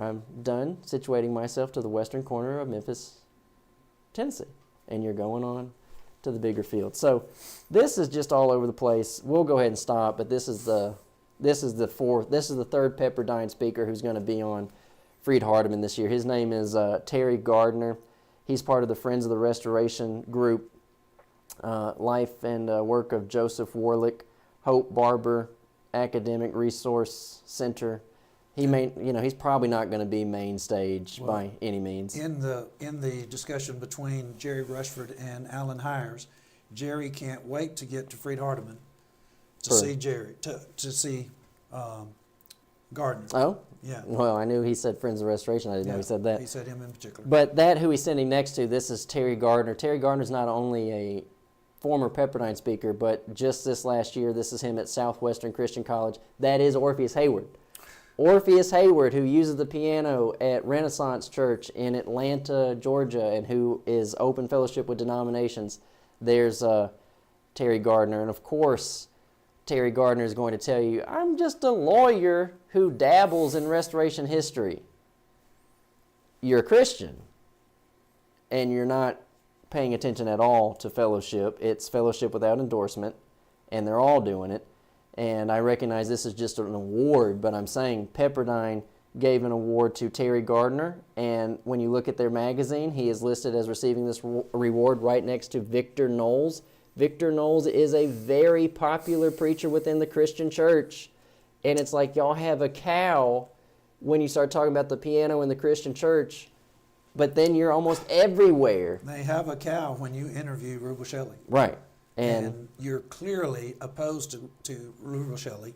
I'm done situating myself to the western corner of Memphis, Tennessee, and you're going on to the bigger field. So this is just all over the place. We'll go ahead and stop, but this is the third Pepperdine speaker who's going to be on Freed Hardeman this year. His name is Terry Gardner. He's part of the Friends of the Restoration group, life and work of Joseph Warlick, Hope Barber Academic Resource Center. He's probably not going to be main stage by any means. In the discussion between Jerry Rushford and Alan Hires, Jerry can't wait to get to Freed Hardeman to see Jerry to see Gardner. Oh, yeah. Well, I knew he said Friends of Restoration. I didn't know he said that. He said him in particular. But that who he's sitting next to, this is Terry Gardner. Terry Gardner's not only a former Pepperdine speaker, but just this last year, this is him at Southwestern Christian College. That is Orpheus Heyward. Orpheus Heyward, who uses the piano at Renaissance Church in Atlanta, Georgia, and who is open fellowship with denominations. There's Terry Gardner. And of course, Terry Gardner is going to tell you, I'm just a lawyer who dabbles in restoration history. You're a Christian, and you're not paying attention at all to fellowship. It's fellowship without endorsement, and they're all doing it. And I recognize this is just an award, but I'm saying Pepperdine gave an award to Terry Gardner, and when you look at their magazine, he is listed as receiving this reward right next to Victor Knowles. Victor Knowles is a very popular preacher within the Christian church, and it's like y'all have a cow when you start talking about the piano in the Christian church, but then you're almost everywhere. They have a cow when you interview Rubel Shelley. Right. And you're clearly opposed to Rubel Shelley,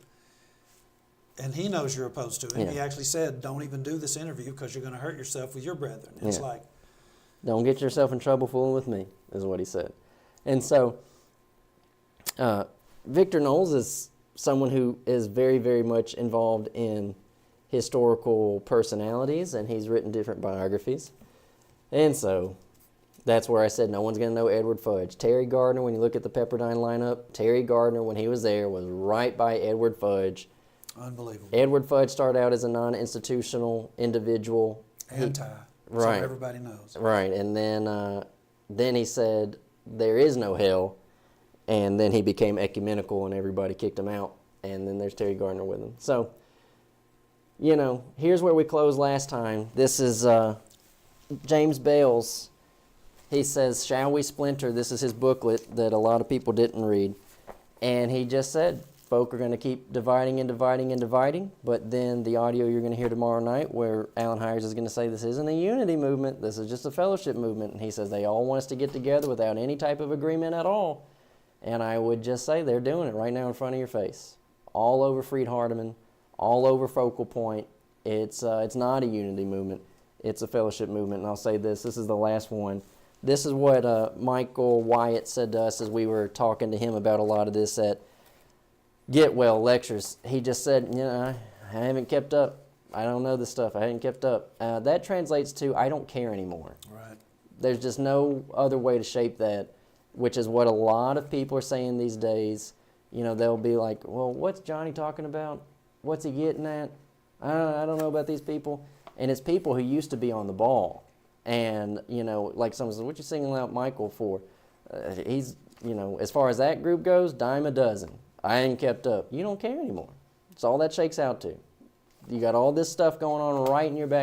and he knows you're opposed to it. Yeah. He actually said, don't even do this interview because you're going to hurt yourself with your brethren. It's like, don't get yourself in trouble fooling with me, is what he said. And so Victor Knowles is someone who is very, very much involved in historical personalities, and he's written different biographies. And so that's where I said no one's going to know Edward Fudge. Terry Gardner, when you look at the Pepperdine lineup, Terry Gardner, when he was there, was right by Edward Fudge. Unbelievable. Edward Fudge started out as a non-institutional individual. So everybody knows. Right, and then he said, there is no hell, and then he became ecumenical, and everybody kicked him out, and then there's Terry Gardner with him. So, here's where we closed last time. This is James Bales. He says, shall we splinter? This is his booklet that a lot of people didn't read. And he just said, folk are going to keep dividing and dividing and dividing, but then the audio you're going to hear tomorrow night where Alan Hires is going to say this isn't a unity movement, this is just a fellowship movement. And he says they all want us to get together without any type of agreement at all. And I would just say they're doing it right now in front of your face. All over Freed Hardeman, all over Focal Point. It's not a unity movement. It's a fellowship movement. And I'll say this is the last one. This is what Michael Wyatt said to us as we were talking to him about a lot of this at Get Well lectures. He just said, I haven't kept up. I don't know this stuff. I haven't kept up. That translates to I don't care anymore. Right. There's just no other way to shape that, which is what a lot of people are saying these days. They'll be like, well, what's Johnny talking about? What's he getting at? I don't know about these people. And it's people who used to be on the ball. And, like someone says, what you singling out Michael for? He's, as far as that group goes, dime a dozen. I ain't kept up. You don't care anymore. That's all that shakes out to. You got all this stuff going on right in your back.